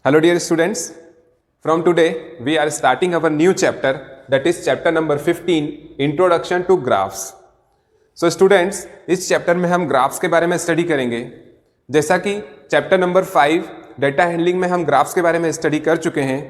Hello dear students, from today we are starting our new chapter, that is chapter number 15, Introduction to Graphs. So students, इस chapter में हम graphs के बारे में study करेंगे। जैसा कि चैप्टर नंबर 5 डेटा हैंडलिंग में हम ग्राफ्स के बारे में स्टडी कर चुके हैं।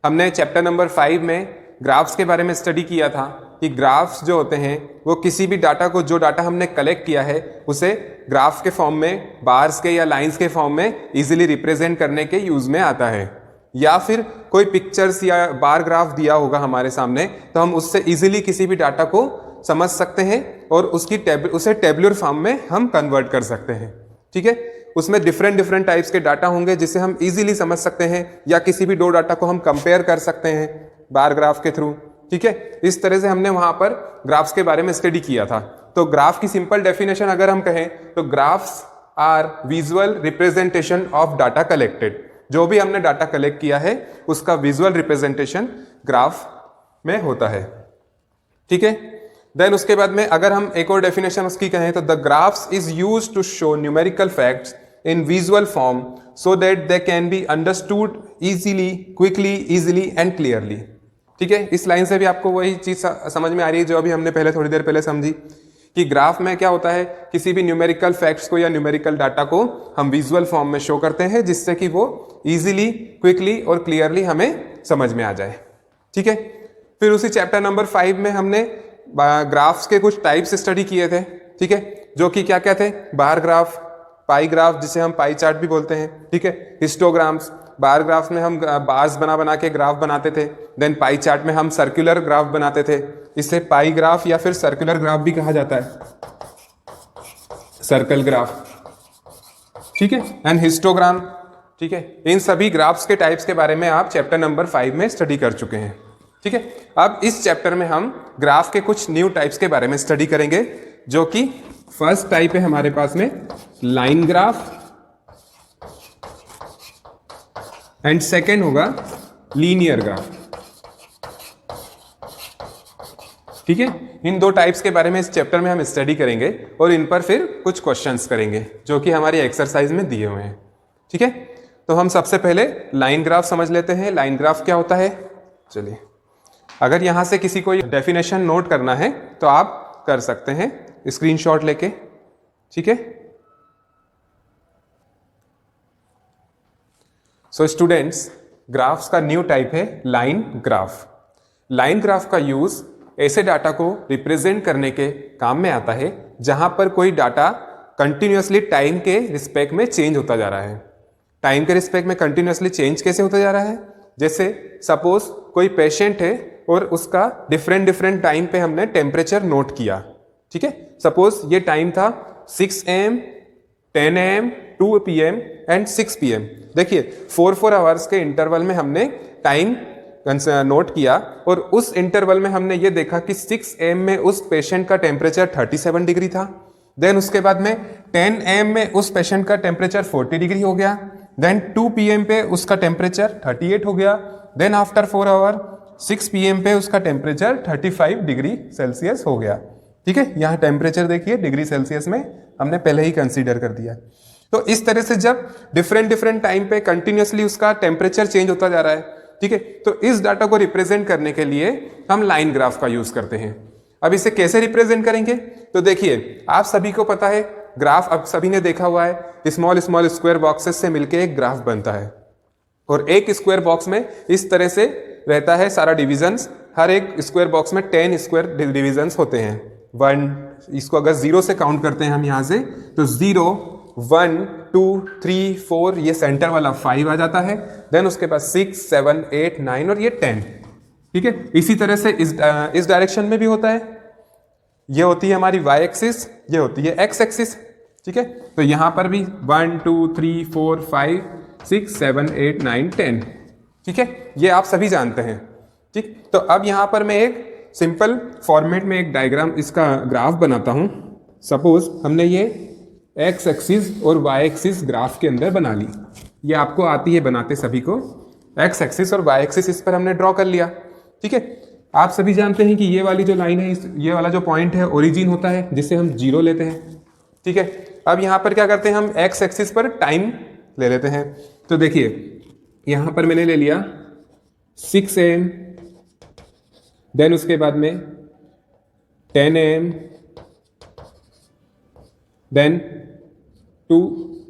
हमने चैप्टर नंबर 5 में ग्राफ्स के बारे में स्टडी किया था कि ग्राफ्स जो होते हैं वो किसी भी डाटा को, जो डाटा हमने कलेक्ट किया है उसे ग्राफ के फॉर्म में, बार्स के या लाइंस के फॉर्म में इजीली रिप्रेजेंट करने के यूज में आता है। या फिर कोई पिक्चर्स या बार ग्राफ दिया होगा हमारे सामने तो हम उससे इजीली किसी भी डाटा को समझ सकते हैं और उसे टेबुलर फॉर्म में हम कन्वर्ट कर सकते हैं। ठीक है, उसमें डिफरेंट टाइप्स के डाटा होंगे जिसे हम इजीली समझ सकते हैं, या किसी भी दो डाटा को हम कंपेयर कर सकते हैं बार ग्राफ के थ्रू। ठीक है, इस तरह से हमने वहां पर ग्राफ्स के बारे में स्टडी किया था। तो ग्राफ की सिंपल डेफिनेशन अगर हम कहें तो graphs are visual representation of data collected. जो भी हमने डाटा कलेक्ट किया है उसका विजुअल रिप्रेजेंटेशन ग्राफ में होता है। ठीक है, देन उसके बाद में अगर हम एक और डेफिनेशन उसकी कहें तो the graphs is used to show numerical facts in visual form so that they can be understood easily, quickly, easily and clearly. ठीक है, इस लाइन से भी आपको वही चीज समझ में आ रही है जो अभी हमने थोड़ी देर पहले समझी कि ग्राफ में क्या होता है, किसी भी न्यूमेरिकल फैक्ट्स को या न्यूमेरिकल डाटा को हम विजुअल फॉर्म में शो करते हैं जिससे कि वो इजीली, क्विकली और क्लियरली हमें समझ में आ जाए। ठीक है, फिर उसी चैप्टर नंबर 5 में हमने ग्राफ्स के कुछ टाइप्स स्टडी किए थे। ठीक है, जो कि क्या क्या थे, बार ग्राफ, पाई ग्राफ जिसे हम पाई चार्ट भी बोलते हैं। ठीक है, हिस्टोग्राम्स, बार ग्राफ में हम बार्स बना के ग्राफ बनाते थे। देन पाई चार्ट में हम सर्कुलर ग्राफ बनाते थे, इसे पाई ग्राफ या फिर सर्कुलर ग्राफ भी कहा जाता है, सर्कल ग्राफ। ठीक है, एंड हिस्टोग्राम। ठीक है, इन सभी ग्राफ्स के टाइप्स के बारे में आप चैप्टर नंबर 5 में स्टडी कर चुके हैं। ठीक है, अब इस चैप्टर में हम ग्राफ के कुछ न्यू टाइप्स के बारे में स्टडी करेंगे, जो कि फर्स्ट टाइप है हमारे पास में लाइन ग्राफ एंड सेकेंड होगा लीनियर ग्राफ। ठीक है, इन दो टाइप्स के बारे में इस चैप्टर में हम स्टडी करेंगे और इन पर फिर कुछ क्वेश्चंस करेंगे जो कि हमारी एक्सरसाइज में दिए हुए हैं। ठीक है, तो हम सबसे पहले लाइन ग्राफ समझ लेते हैं। लाइन ग्राफ क्या होता है, चलिए, अगर यहां से किसी को डेफिनेशन नोट करना है तो आप कर सकते हैं स्क्रीनशॉट लेके। ठीक है, सो स्टूडेंट्स, ग्राफ्स का न्यू टाइप है लाइन ग्राफ। लाइन ग्राफ का यूज ऐसे डाटा को रिप्रेजेंट करने के काम में आता है जहां पर कोई डाटा कंटिन्यूअसली टाइम के रिस्पेक्ट में चेंज होता जा रहा है। टाइम के रिस्पेक्ट में कंटिन्यूअसली चेंज कैसे होता जा रहा है, जैसे सपोज कोई पेशेंट है और उसका डिफरेंट टाइम पे हमने टेम्परेचर नोट किया। ठीक है, सपोज ये टाइम था 6 AM, 10 AM, 2 PM and 6 PM। देखिए 4 आवर्स के इंटरवल में हमने टाइम नोट किया और उस इंटरवल में हमने ये देखा कि 6 AM में उस पेशेंट का टेम्परेचर 37 डिग्री था। देन उसके बाद में 10 AM में उस पेशेंट का टेम्परेचर 40 डिग्री हो गया। देन 2 PM पे उसका टेम्परेचर 38 हो गया। देन आफ्टर 4 आवर 6 PM पे उसका टेम्परेचर 35 डिग्री सेल्सियस हो गया। ठीक है, यहाँ टेम्परेचर देखिए डिग्री सेल्सियस में हमने पहले ही कंसीडर कर दिया। तो इस तरह से जब डिफरेंट टाइम पे कंटिन्यूअसली उसका टेम्परेचर चेंज होता जा रहा है, ठीक है, तो इस डाटा को रिप्रेजेंट करने के लिए हम लाइन ग्राफ का यूज करते हैं। अब इसे कैसे रिप्रेजेंट करेंगे, तो देखिए आप सभी को पता है ग्राफ, अब सभी ने देखा हुआ है स्मॉल स्क्वायर बॉक्सेस से मिलकर एक ग्राफ बनता है और एक स्क्वायर बॉक्स में इस तरह से रहता है सारा डिविजन्स। हर एक स्क्वायर बॉक्स में 10 स्क्वायर डिविजन्स होते हैं। 1, इसको अगर 0 से काउंट करते हैं हम यहां से तो 0, 1, 2, 3, 4, ये सेंटर वाला 5 आ जाता है। देन उसके बाद 6, 7, 8, 9 और ये 10। ठीक है, इसी तरह से इस डायरेक्शन में भी होता है। ये होती है हमारी y एक्सिस, ये होती है x एक्सिस। ठीक है, तो यहां पर भी 1, 2, 3, 4, 5, 6, 7, 8, 9, 10। ठीक है, ये आप सभी जानते हैं। ठीक, तो अब यहां पर मैं एक सिंपल फॉर्मेट में एक डायग्राम, इसका ग्राफ बनाता हूं। सपोज हमने ये x एक्सिस और y एक्सिस ग्राफ के अंदर बना ली। ये आपको आती है बनाते सभी को। x एक्सिस और y एक्सिस इस पर हमने ड्रॉ कर लिया। ठीक है, आप सभी जानते हैं कि ये वाली जो लाइन है, ये वाला जो पॉइंट है ओरिजिन होता है जिसे हम 0 लेते हैं। ठीक है, अब यहां पर क्या करते हैं, हम x एक्सिस पर टाइम ले लेते हैं। तो देखिए यहाँ पर मैंने ले लिया 6 AM, देन उसके बाद में 10 AM, then 2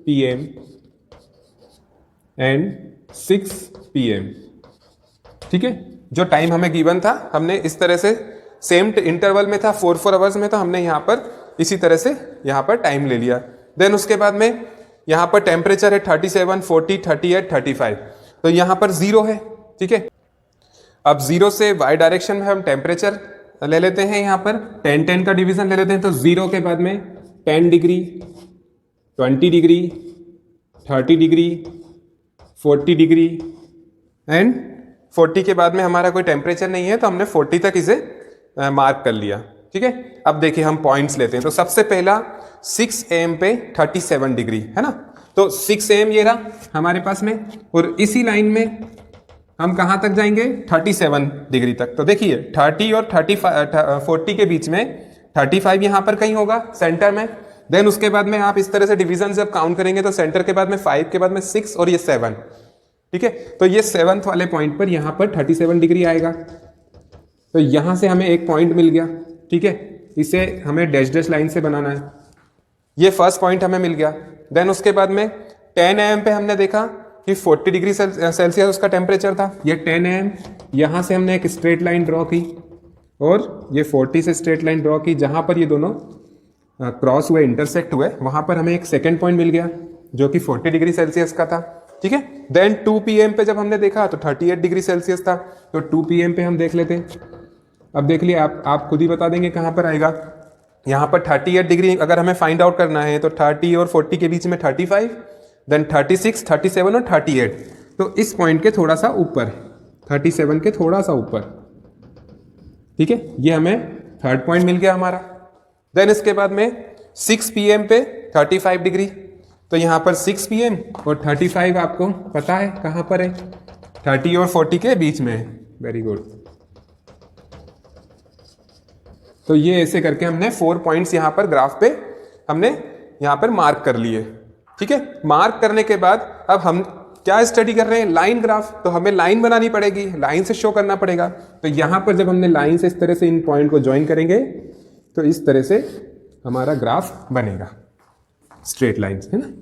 PM and 6 PM। ठीक है, जो टाइम हमें गिवन था हमने इस तरह से सेम इंटरवल में था, 4 आवर्स में, तो हमने यहाँ पर इसी तरह से यहाँ पर टाइम ले लिया। देन उसके बाद में यहाँ पर टेम्परेचर है 37, 40, 38, 35, तो यहाँ पर 0 है। ठीक है, अब 0 से y डायरेक्शन में हम टेम्परेचर ले लेते हैं, यहाँ पर 10-10 का डिवीजन ले लेते हैं, तो 0 के बाद में 10 degree, 20 degree, 30 degree, 40 degree and 40 के बाद में हमारा कोई टेम्परेचर नहीं है, तो हमने 40 तक इसे मार्क कर लिया। ठीक है, अब देखिए हम पॉइंट्स लेते हैं। तो सबसे पहला 6 AM पे 37 डिग्री है ना, तो 6 AM ये रहा हमारे पास में, और इसी लाइन में हम कहाँ तक जाएंगे, 37 डिग्री तक। तो देखिए 30 और 40 के बीच में 35 यहाँ पर कहीं होगा सेंटर में। देन उसके बाद में आप इस तरह से डिवीजन जब काउंट करेंगे तो सेंटर के बाद में 5 के बाद में 6 और ये 7। ठीक है, तो ये 7th वाले पॉइंट पर यहाँ पर 37 डिग्री आएगा, तो यहाँ से हमें एक पॉइंट मिल गया। ठीक है, इसे हमें डैश डैश लाइन से बनाना है। ये फर्स्ट पॉइंट हमें मिल गया। देन उसके बाद में 10 AM पे हमने देखा कि 40 डिग्री सेल्सियस उसका टेम्परेचर था। ये 10 AM, यहाँ से हमने एक स्ट्रेट लाइन ड्रॉ की और ये 40 से स्ट्रेट लाइन ड्रॉ की, जहाँ पर ये दोनों क्रॉस हुए, इंटरसेक्ट हुए, वहाँ पर हमें एक सेकेंड पॉइंट मिल गया जो कि 40 डिग्री सेल्सियस का था। ठीक है, देन 2 PM पे जब हमने देखा तो 38 डिग्री सेल्सियस था, तो 2 PM पे हम देख लेते हैं। अब देख लिए आप खुद ही बता देंगे कहाँ पर आएगा। यहाँ पर 38 डिग्री अगर हमें फाइंड आउट करना है तो 30 और 40 के बीच में 35, देन 36, 37 और 38, तो इस पॉइंट के थोड़ा सा ऊपर, 37 के थोड़ा सा ऊपर। ठीक है, ये हमें थर्ड पॉइंट मिल गया हमारा। देन इसके बाद में 6 PM पे 35 डिग्री, तो यहाँ पर 6 PM और 35 आपको पता है कहाँ पर है, 30 और 40 के बीच में है। Very good. तो ये ऐसे करके हमने 4 पॉइंट्स यहाँ पर ग्राफ पे हमने यहाँ पर मार्क कर लिए। ठीक है, मार्क करने के बाद अब हम क्या स्टडी कर रहे हैं, लाइन ग्राफ, तो हमें लाइन बनानी पड़ेगी, लाइन से शो करना पड़ेगा। तो यहाँ पर जब हमने लाइन से इस तरह से इन पॉइंट को ज्वाइन करेंगे तो इस तरह से हमारा ग्राफ बनेगा, स्ट्रेट लाइन है ना।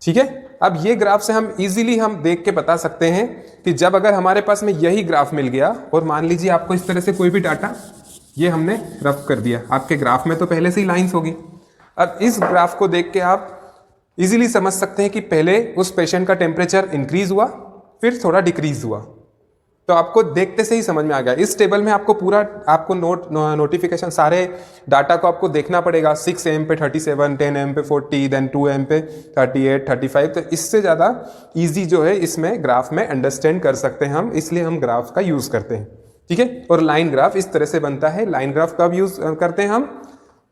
ठीक है, अब ये ग्राफ से हम इजीली हम देख के बता सकते हैं कि जब अगर हमारे पास में यही ग्राफ मिल गया और मान लीजिए आपको इस तरह से कोई भी डाटा ये हमने रफ कर दिया, आपके ग्राफ में तो पहले से ही लाइंस होगी। अब इस ग्राफ को देख के आप इजीली समझ सकते हैं कि पहले उस पेशेंट का टेम्परेचर इंक्रीज हुआ, फिर थोड़ा डिक्रीज हुआ, तो आपको देखते से ही समझ में आ गया। इस टेबल में आपको पूरा आपको नोटिफिकेशन सारे डाटा को आपको देखना पड़ेगा। 6 AM पे 37, 10 AM पे 40, देन 2 AM पे 38, 35, तो इससे ज़्यादा इजी जो है इसमें ग्राफ में अंडरस्टैंड कर सकते हैं हम, इसलिए हम ग्राफ का यूज़ करते हैं। ठीक है, और लाइन ग्राफ इस तरह से बनता है। लाइन ग्राफ कब यूज़ करते हैं हम,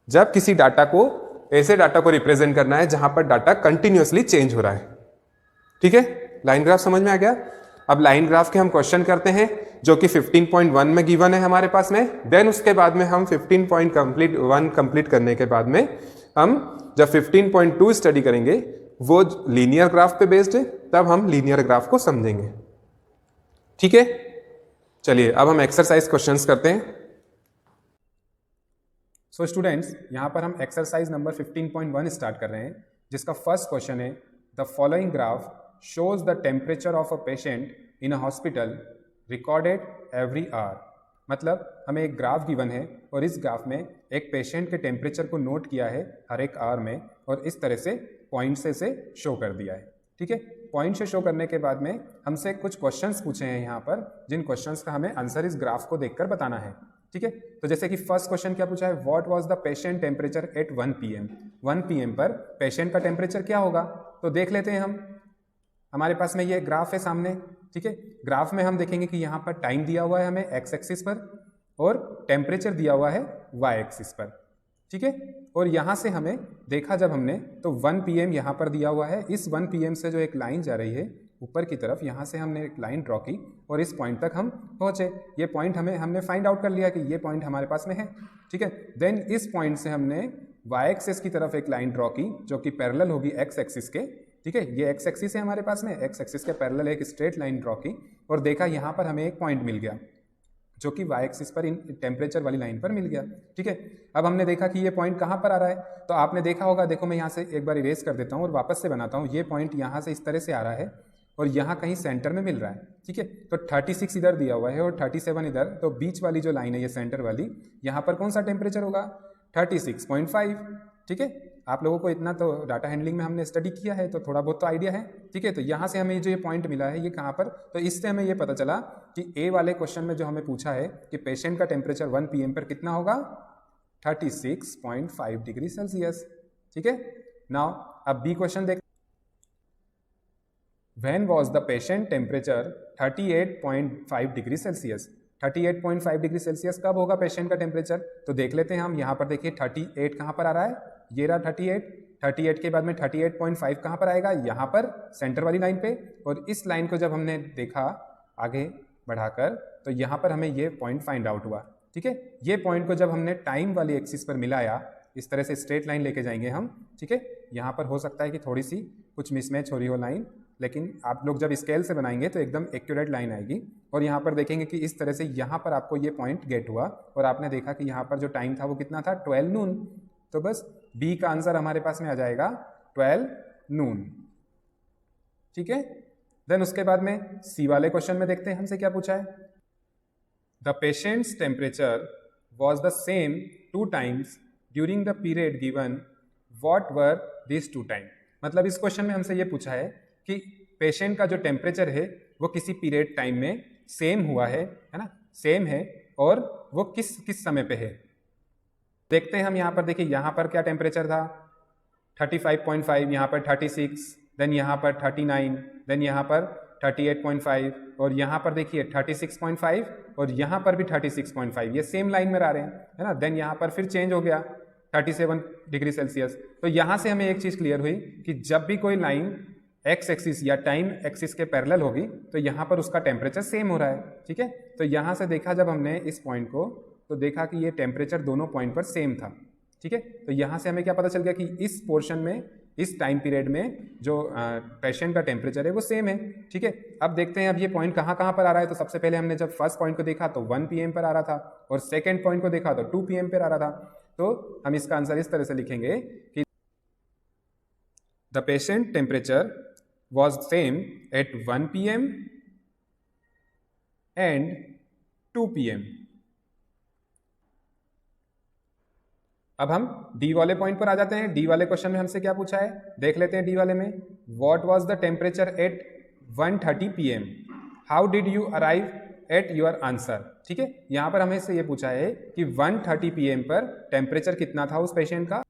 जब किसी डाटा को, ऐसे डाटा को रिप्रेजेंट करना है जहाँ पर डाटा कंटिन्यूसली चेंज हो रहा है। ठीक है, लाइन ग्राफ समझ में आ गया। अब लाइन ग्राफ के हम क्वेश्चन करते हैं जो कि 15.1 में गिवन है हमारे पास में। देन उसके बाद में हम 15.1 कंप्लीट करने के बाद में हम जब 15.2 स्टडी करेंगे, वो लीनियर ग्राफ पे बेस्ड है, तब हम लीनियर ग्राफ को समझेंगे। ठीक है, चलिए अब हम एक्सरसाइज क्वेश्चंस करते हैं। सो स्टूडेंट्स, यहाँ पर हम एक्सरसाइज नंबर 15.1 स्टार्ट कर रहे हैं, जिसका फर्स्ट क्वेश्चन है the following graph shows the temperature of a patient in a hospital recorded every hour। मतलब हमें एक ग्राफ गिवन है और इस ग्राफ में एक पेशेंट के टेम्परेचर को नोट किया है हर एक आवर में, और इस तरह से पॉइंट से शो कर दिया है। ठीक है, पॉइंट से शो करने के बाद में हमसे कुछ क्वेश्चंस पूछे हैं यहाँ पर, जिन क्वेश्चंस का हमें आंसर इस ग्राफ को देखकर बताना है। ठीक है, तो जैसे कि फर्स्ट क्वेश्चन क्या पूछा है, what was the patient temperature at 1 PM। 1 PM पर पेशेंट का टेम्परेचर क्या होगा, तो देख लेते हैं हम। हमारे पास में ये ग्राफ है सामने। ठीक है, ग्राफ में हम देखेंगे कि यहाँ पर टाइम दिया हुआ है हमें एक्स एक्सिस पर और टेम्परेचर दिया हुआ है वाई एक्सिस पर। ठीक है, और यहाँ से हमें देखा जब हमने तो 1 PM यहाँ पर दिया हुआ है। इस 1 PM से जो एक लाइन जा रही है ऊपर की तरफ, यहाँ से हमने एक लाइन ड्रॉ की और इस पॉइंट तक हम पहुँचे। ये पॉइंट हमने फाइंड आउट कर लिया कि ये पॉइंट हमारे पास में है। ठीक है, देन इस पॉइंट से हमने वाई एक्सिस की तरफ एक लाइन ड्रॉ की जो कि पैरेलल होगी एक्स एक्सिस के, ठीक है, ये एक्स एक्सिस है हमारे पास में, एक्स एक्सिस के पैरेलल एक स्ट्रेट लाइन ड्रॉ की और देखा यहाँ पर हमें एक पॉइंट मिल गया जो कि वाई एक्सिस पर इन टेम्परेचर वाली लाइन पर मिल गया। ठीक है, अब हमने देखा कि ये पॉइंट कहाँ पर आ रहा है, तो आपने देखा होगा, देखो मैं यहाँ से एक बार इरेज कर देता हूँ और वापस से बनाता हूँ। ये पॉइंट यहाँ से इस तरह से आ रहा है और यहाँ कहीं सेंटर में मिल रहा है। ठीक है, तो 36 इधर दिया हुआ है और 37 इधर, तो बीच वाली जो लाइन है ये सेंटर वाली, यहाँ पर कौन सा टेम्परेचर होगा, 36.5। ठीक है, आप लोगों को इतना तो डाटा हैंडलिंग में हमने स्टडी किया है तो थोड़ा बहुत तो आइडिया है। ठीक है, तो यहाँ से हमें जो ये पॉइंट मिला है ये कहाँ पर, तो इससे हमें ये पता चला कि ए वाले क्वेश्चन में जो हमें पूछा है कि पेशेंट का टेम्परेचर 1 PM पर कितना होगा, 36.5 डिग्री सेल्सियस। ठीक है, नाउ अब बी क्वेश्चन देख, when was the patient temperature 38.5 degree Celsius. 38.5 degree Celsius कब होगा पेशेंट का टेम्परेचर, तो देख लेते हैं हम। यहाँ पर देखिए 38 कहाँ पर आ रहा है, ये रहा 38 के बाद में 38.5 कहाँ पर आएगा, यहाँ पर सेंटर वाली लाइन पे, और इस लाइन को जब हमने देखा आगे बढ़ाकर तो यहाँ पर हमें ये पॉइंट फाइंड आउट हुआ। ठीक है, ये पॉइंट को जब हमने टाइम वाली एक्सिस पर मिलाया, इस तरह से स्ट्रेट लाइन लेके जाएंगे हम। ठीक है, यहाँ पर हो सकता है कि थोड़ी सी कुछ मिसमैच हो रही हो लाइन, लेकिन आप लोग जब स्केल से बनाएंगे तो एकदम एक्यूरेट लाइन आएगी। और यहाँ पर देखेंगे कि इस तरह से यहाँ पर आपको ये पॉइंट गेट हुआ और आपने देखा कि यहाँ पर जो टाइम था वो कितना था, 12 नून। तो बस बी का आंसर हमारे पास में आ जाएगा 12 नून। ठीक है, देन उसके बाद में सी वाले क्वेश्चन में देखते हैं हमसे क्या पूछा है। The patients temperature was the same 2 times during the period given, what were this 2 time. मतलब इस क्वेश्चन में हमसे ये पूछा है कि पेशेंट का जो टेम्परेचर है वो किसी पीरियड टाइम में सेम हुआ है ना, सेम है, और वो किस समय पे है। देखते हैं हम यहाँ पर, देखिए यहाँ पर क्या टेम्परेचर था, 35.5, यहाँ पर 36, देन यहाँ पर 39, देन यहाँ पर 38.5, और यहाँ पर देखिए 36.5 और यहाँ पर भी 36.5, ये सेम लाइन में आ रहे हैं, है ना। देन यहाँ पर फिर चेंज हो गया 37 डिग्री सेल्सियस। तो यहाँ से हमें एक चीज़ क्लियर हुई कि जब भी कोई लाइन एक्स एक्सिस या टाइम एक्सिस के पैरेलल होगी तो यहाँ पर उसका टेम्परेचर सेम हो रहा है। ठीक है, तो यहाँ से देखा जब हमने इस पॉइंट को, तो देखा कि ये टेम्परेचर दोनों पॉइंट पर सेम था। ठीक है, तो यहाँ से हमें क्या पता चल गया कि इस पोर्शन में, इस टाइम पीरियड में जो पेशेंट का टेम्परेचर है वो सेम है। ठीक है, अब देखते हैं अब ये पॉइंट कहाँ कहाँ पर आ रहा है। तो सबसे पहले हमने जब फर्स्ट पॉइंट को देखा तो 1 PM पर आ रहा था, और सेकेंड पॉइंट को देखा तो 2 PM पर आ रहा था। तो हम इसका आंसर इस तरह से लिखेंगे कि the patient temperature was same at 1 PM and 2 PM। अब हम डी वाले पॉइंट पर आ जाते हैं। डी वाले क्वेश्चन में हमसे क्या पूछा है, देख लेते हैं डी वाले में। What was the temperature at 1:30 PM? How did you arrive at your answer? ठीक है, यहाँ पर हमें से ये पूछा है कि 1:30 PM पर टेम्परेचर कितना था उस पेशेंट का,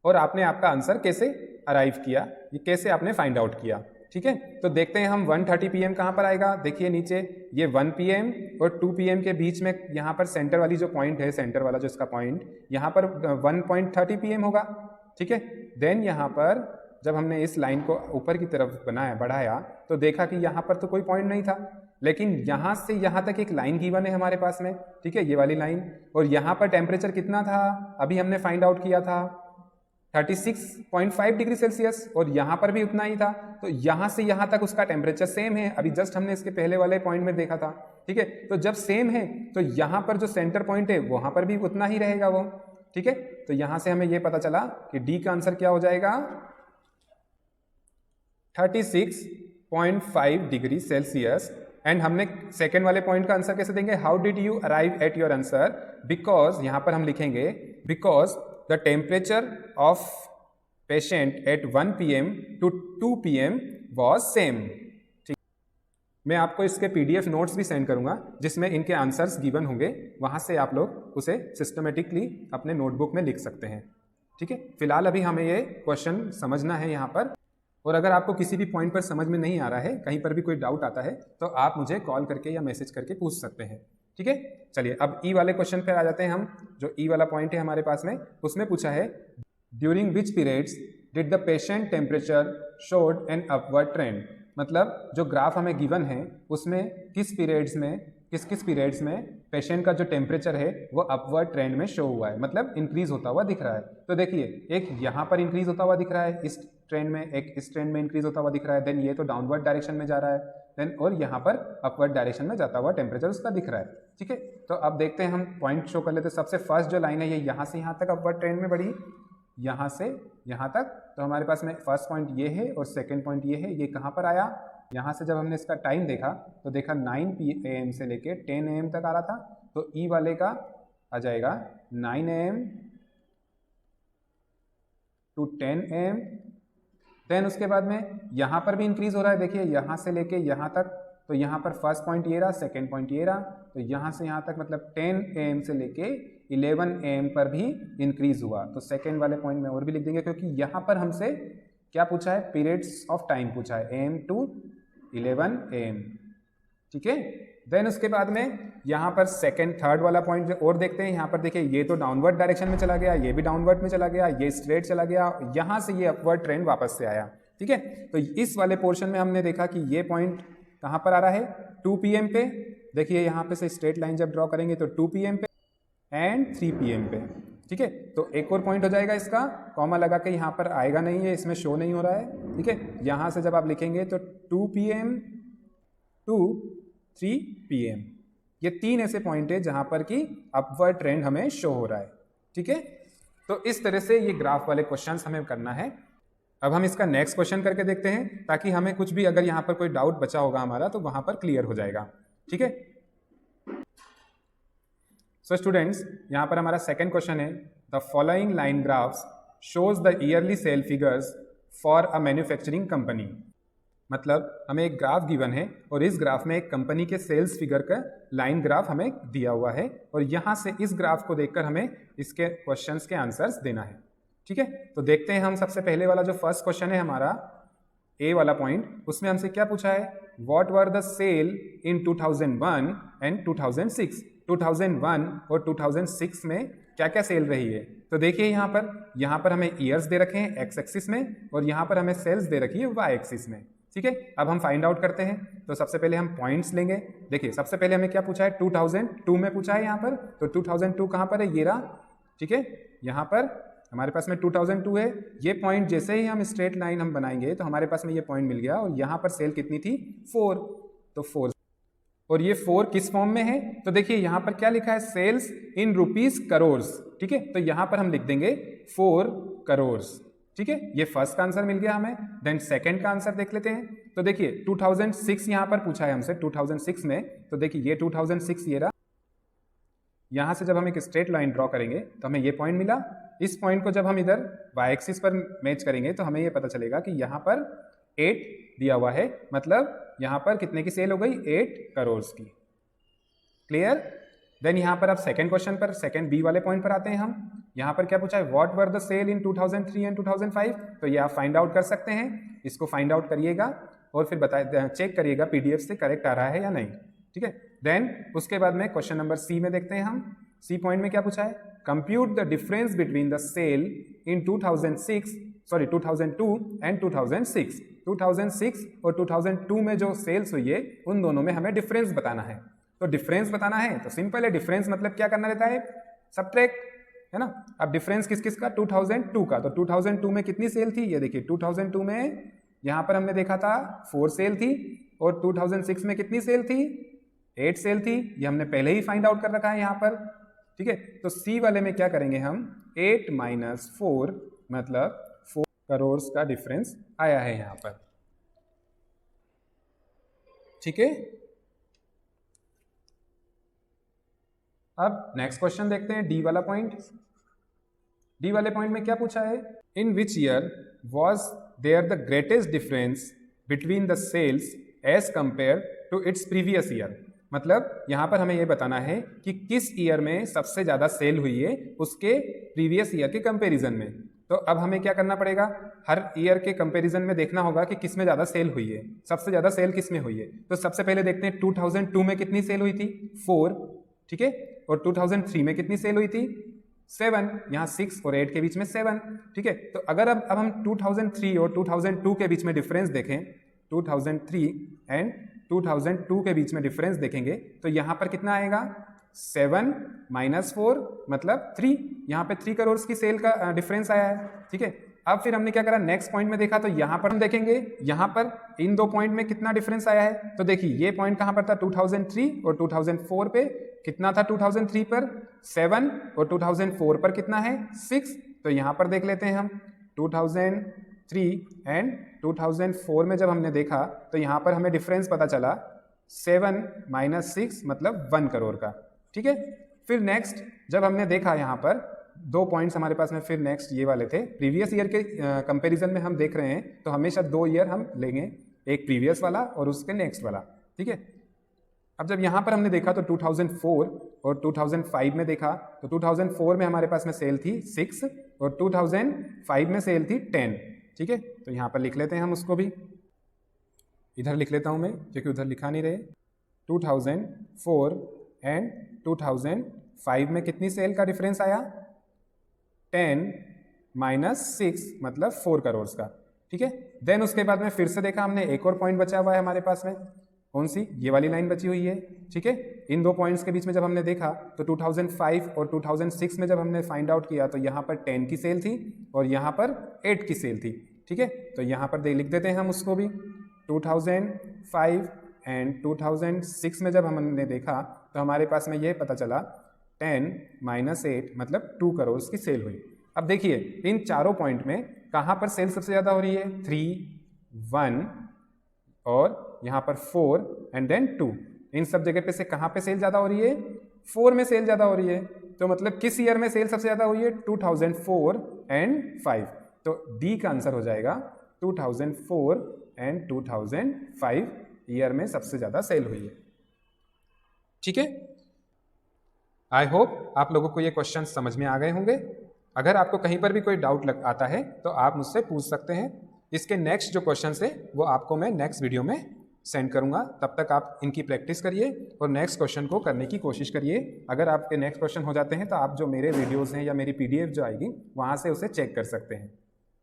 और आपने आपका आंसर कैसे अराइव किया, ये कैसे आपने फाइंड आउट किया। ठीक है, तो देखते हैं हम 1:30 PM कहाँ पर आएगा। देखिए नीचे ये 1 PM और 2 PM के बीच में यहाँ पर सेंटर वाली जो पॉइंट है, सेंटर वाला जो इसका पॉइंट, यहाँ पर 1.30 PM होगा। ठीक है, देन यहाँ पर जब हमने इस लाइन को ऊपर की तरफ बढ़ाया तो देखा कि यहाँ पर तो कोई पॉइंट नहीं था, लेकिन यहाँ से यहाँ तक एक लाइन गिवन है हमारे पास में। ठीक है, ये वाली लाइन, और यहाँ पर टेम्परेचर कितना था अभी हमने फाइंड आउट किया था, 36.5 डिग्री सेल्सियस, और यहाँ पर भी उतना ही था। तो यहाँ से यहाँ तक उसका टेम्परेचर सेम है, अभी जस्ट हमने इसके पहले वाले पॉइंट में देखा था। ठीक है, तो जब सेम है तो यहाँ पर जो सेंटर पॉइंट है वहाँ पर भी उतना ही रहेगा वो। ठीक है, तो यहाँ से हमें ये पता चला कि डी का आंसर क्या हो जाएगा, 36.5 डिग्री सेल्सियस। एंड हमने सेकेंड वाले पॉइंट का आंसर कैसे देंगे, how did you arrive at your answer, because यहाँ पर हम लिखेंगे because the temperature of patient at 1 PM to 2 PM was same। ठीक, मैं आपको इसके PDF नोट्स भी सेंड करूंगा जिसमें इनके आंसर्स गिवन होंगे, वहां से आप लोग उसे सिस्टमेटिकली अपने नोटबुक में लिख सकते हैं। ठीक है, फिलहाल अभी हमें ये क्वेश्चन समझना है यहाँ पर, और अगर आपको किसी भी पॉइंट पर समझ में नहीं आ रहा है, कहीं पर भी कोई डाउट आता है तो आप मुझे कॉल करके या मैसेज करके पूछ सकते हैं। ठीक है, चलिए अब ई वाले क्वेश्चन पे आ जाते हैं हम। जो ई वाला पॉइंट है हमारे पास में, उसमें पूछा है during which periods did the patient temperature showed an upward trend. मतलब जो ग्राफ हमें गिवन है उसमें किस पीरियड्स में पेशेंट का जो टेम्परेचर है वो अपवर्ड ट्रेंड में शो हुआ है, मतलब इंक्रीज होता हुआ दिख रहा है। तो देखिए एक यहाँ पर इंक्रीज होता हुआ दिख रहा है इस ट्रेंड में, एक इस ट्रेंड में इंक्रीज होता हुआ दिख रहा है, देन ये तो डाउनवर्ड डायरेक्शन में जा रहा है, देन और यहाँ पर अपवर्ड डायरेक्शन में जाता हुआ टेम्परेचर उसका दिख रहा है। ठीक है, तो अब देखते हैं, हम पॉइंट शो कर लेते हैं। सबसे फर्स्ट जो लाइन है ये यहाँ से यहाँ तक अपवर्ड ट्रेंड में बढ़ी, यहाँ से यहाँ तक, तो हमारे पास में फर्स्ट पॉइंट ये है और सेकेंड पॉइंट ये है। ये कहाँ पर आया, यहाँ से जब हमने इसका टाइम देखा तो देखा 9 PM से लेके 10 AM तक आ रहा था, तो ई वाले का आ जाएगा 9 AM टू 10 AM। देन उसके बाद में यहाँ पर भी इंक्रीज हो रहा है, देखिए यहाँ से लेके यहाँ तक, तो यहाँ पर फर्स्ट पॉइंट ये रहा, सेकेंड पॉइंट ये रहा, तो यहाँ से यहाँ तक मतलब 10 AM से लेके 11 AM पर भी इंक्रीज हुआ। तो सेकेंड वाले पॉइंट में और भी लिख देंगे, क्योंकि यहाँ पर हमसे क्या पूछा है, पीरियड्स ऑफ टाइम पूछा है, AM टू 11 AM। ठीक है, देन उसके बाद में यहाँ पर सेकेंड थर्ड वाला पॉइंट और देखते हैं। यहाँ पर देखिए ये तो डाउनवर्ड डायरेक्शन में चला गया, ये भी डाउनवर्ड में चला गया, ये स्ट्रेट चला गया, यहाँ से ये अपवर्ड ट्रेंड वापस से आया। ठीक है, तो इस वाले पोर्शन में हमने देखा कि ये पॉइंट कहाँ पर आ रहा है, 2 PM पे। देखिए यहाँ पे से स्ट्रेट लाइन जब ड्रॉ करेंगे तो 2 PM पे एंड 3 PM पे। ठीक है, तो एक और पॉइंट हो जाएगा इसका, कॉमा लगा के यहाँ पर आएगा नहीं है, इसमें शो नहीं हो रहा है। ठीक है, यहाँ से जब आप लिखेंगे तो 2 PM टू 3 PM, ये 3 ऐसे पॉइंट है जहां पर कि अपवर्ड ट्रेंड हमें शो हो रहा है। ठीक है, तो इस तरह से ये ग्राफ वाले क्वेश्चंस हमें करना है। अब हम इसका नेक्स्ट क्वेश्चन करके देखते हैं, ताकि हमें कुछ भी अगर यहाँ पर कोई डाउट बचा होगा हमारा तो वहां पर क्लियर हो जाएगा। ठीक है, सो स्टूडेंट्स, यहाँ पर हमारा सेकेंड क्वेश्चन है, the following line graphs shows the yearly sale figures for a manufacturing company. मतलब हमें एक ग्राफ गिवन है और इस ग्राफ में एक कंपनी के सेल्स फिगर का लाइन ग्राफ हमें दिया हुआ है, और यहाँ से इस ग्राफ को देखकर हमें इसके क्वेश्चंस के आंसर्स देना है। ठीक है, तो देखते हैं हम सबसे पहले वाला जो फर्स्ट क्वेश्चन है हमारा ए वाला पॉइंट, उसमें हमसे क्या पूछा है, what were the sale in 2001 and 2006। 2001 और 2006 में क्या क्या सेल रही है। तो देखिए यहाँ पर हमें ईयर्स दे रखे हैं एक्स एक्सिस में, और यहाँ पर हमें सेल्स दे रखी है वाई एक्सिस में। ठीक है, अब हम फाइंड आउट करते हैं। तो सबसे पहले हम पॉइंट्स लेंगे। देखिए सबसे पहले हमें क्या पूछा है, 2002 में पूछा है यहाँ पर, तो 2002 कहाँ पर है, ये रहा। ठीक है, यहाँ पर हमारे पास में 2002 है। ये पॉइंट जैसे ही हम स्ट्रेट लाइन हम बनाएंगे तो हमारे पास में ये पॉइंट मिल गया, और यहाँ पर सेल कितनी थी, 4, तो 4, और ये 4 किस फॉर्म में है, तो देखिए यहाँ पर क्या लिखा है, सेल्स इन रुपीज करोर्स। ठीक है, तो यहाँ पर हम लिख देंगे 4 करोर्स। ठीक है, ये फर्स्ट का आंसर मिल गया हमें। देन सेकंड का आंसर देख लेते हैं। तो देखिए 2006 यहाँ पर पूछा है हमसे, 2006 में, तो देखिए ये 2006 ये रहा। यहाँ से जब हम एक स्ट्रेट लाइन ड्रॉ करेंगे तो हमें ये पॉइंट मिला। इस पॉइंट को जब हम इधर वाई एक्सिस पर मैच करेंगे तो हमें ये पता चलेगा कि यहाँ पर 8 दिया हुआ है, मतलब यहाँ पर कितने की सेल हो गई, 8 करोड़ की। क्लियर। देन यहाँ पर आप सेकंड क्वेश्चन पर, सेकंड बी वाले पॉइंट पर आते हैं हम। यहाँ पर क्या पूछा है, what were the sale in 2003 and 2005। तो ये आप फाइंड आउट कर सकते हैं, इसको फाइंड आउट करिएगा और फिर चेक करिएगा पीडीएफ से करेक्ट आ रहा है या नहीं। ठीक है, देन उसके बाद में क्वेश्चन नंबर सी में देखते हैं हम। सी पॉइंट में क्या पूछा है, compute the difference between the sale in 2002 and 2006। 2006 और 2002 में जो सेल्स हुई है उन दोनों में हमें डिफरेंस बताना है। तो डिफरेंस बताना है तो सिंपल है, डिफरेंस मतलब क्या करना रहता है, सब्ट्रैक्ट, है ना। अब डिफरेंस किस किस का, 2002 का। तो 2002 में कितनी सेल थी, ये देखिए 2002 में यहाँ पर हमने देखा था 4 सेल थी, और 2006 में कितनी सेल थी, 8 सेल थी। ये हमने पहले ही फाइंड आउट कर रखा है यहाँ पर। ठीक है, तो सी वाले में क्या करेंगे हम, 8 - 4 मतलब 4 करोड़ का डिफरेंस आया है यहाँ पर। ठीक है, अब नेक्स्ट क्वेश्चन देखते हैं, डी वाला पॉइंट। डी वाले पॉइंट में क्या पूछा है, in which year was there the greatest difference between the sales as compare to its previous year. मतलब यहाँ पर हमें यह बताना है कि किस ईयर में सबसे ज्यादा सेल हुई है उसके प्रीवियस ईयर के कंपैरिजन में। तो अब हमें क्या करना पड़ेगा, हर ईयर के कंपैरिजन में देखना होगा कि किस में ज्यादा सेल हुई है, सबसे ज्यादा सेल किस में हुई है। तो सबसे पहले देखते हैं 2002 में कितनी सेल हुई थी, 4। ठीक है, और 2003 में कितनी सेल हुई थी, 7। यहाँ 6 और 8 के बीच में 7। ठीक है, तो अगर अब हम 2003 और 2002 के बीच में डिफरेंस देखें, 2003 एंड 2002 के बीच में डिफरेंस देखेंगे तो यहाँ पर कितना आएगा, 7 - 4 मतलब 3। यहाँ पे 3 करोड़ की सेल का डिफरेंस आया है। ठीक है, अब फिर हमने क्या करा, नेक्स्ट पॉइंट में देखा तो यहाँ पर हम देखेंगे यहाँ पर इन दो पॉइंट में कितना डिफरेंस आया है। तो देखिए ये पॉइंट कहाँ पर था 2003 और 2004 पे कितना था 2003 पर 7 और 2004 पर कितना है 6। तो यहाँ पर देख लेते हैं हम 2003 एंड 2004 में जब हमने देखा तो यहाँ पर हमें डिफरेंस पता चला 7 - 6 मतलब 1 करोड़ का। ठीक है, फिर नेक्स्ट जब हमने देखा यहाँ पर दो पॉइंट्स हमारे पास में फिर नेक्स्ट ये वाले थे, प्रीवियस ईयर के कंपैरिजन में हम देख रहे हैं तो हमेशा 2 ईयर हम लेंगे, एक प्रीवियस वाला और उसके नेक्स्ट वाला। ठीक है, अब जब यहाँ पर हमने देखा तो 2004 और 2005 में देखा तो 2004 में हमारे पास में सेल थी 6 और 2005 में सेल थी 10। ठीक है, तो यहाँ पर लिख लेते हैं हम उसको भी, इधर लिख लेता हूँ मैं क्योंकि उधर लिखा नहीं रहे। 2004 एंड 2005 में कितनी सेल का डिफरेंस आया 10 - 6 मतलब 4 करोड़ का। ठीक है, देन उसके बाद में फिर से देखा हमने एक और पॉइंट बचा हुआ है हमारे पास में, कौन सी, ये वाली लाइन बची हुई है। ठीक है, इन दो पॉइंट्स के बीच में जब हमने देखा तो 2005 और 2006 में जब हमने फाइंड आउट किया तो यहाँ पर 10 की सेल थी और यहाँ पर 8 की सेल थी। ठीक है, तो यहाँ पर लिख देते हैं हम उसको भी। 2005 एंड 2006 में जब हमने देखा तो हमारे पास में ये पता चला 10 - 8 मतलब 2 करोड़ की सेल हुई। अब देखिए इन चारों पॉइंट में कहाँ पर सेल सबसे ज़्यादा हो रही है, 3, 1 और यहाँ पर 4 एंड देन 2। इन सब जगह पे से कहाँ पे सेल ज़्यादा हो रही है, 4 में सेल ज़्यादा हो रही है। तो मतलब किस ईयर में सेल सबसे ज़्यादा हुई है, 2004 एंड 5। तो डी का आंसर हो जाएगा 2004 एंड 2005 ईयर में सबसे ज़्यादा सेल हुई है। ठीक है, आई होप आप लोगों को ये क्वेश्चन समझ में आ गए होंगे। अगर आपको कहीं पर भी कोई डाउट आता है तो आप मुझसे पूछ सकते हैं। इसके नेक्स्ट जो क्वेश्चन है वो आपको मैं नेक्स्ट वीडियो में सेंड करूंगा, तब तक आप इनकी प्रैक्टिस करिए और नेक्स्ट क्वेश्चन को करने की कोशिश करिए। अगर आपके नेक्स्ट क्वेश्चन हो जाते हैं तो आप जो मेरे वीडियोज़ हैं या मेरी PDF जो आएगी वहाँ से उसे चेक कर सकते हैं।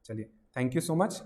चलिए, थैंक यू सो मच।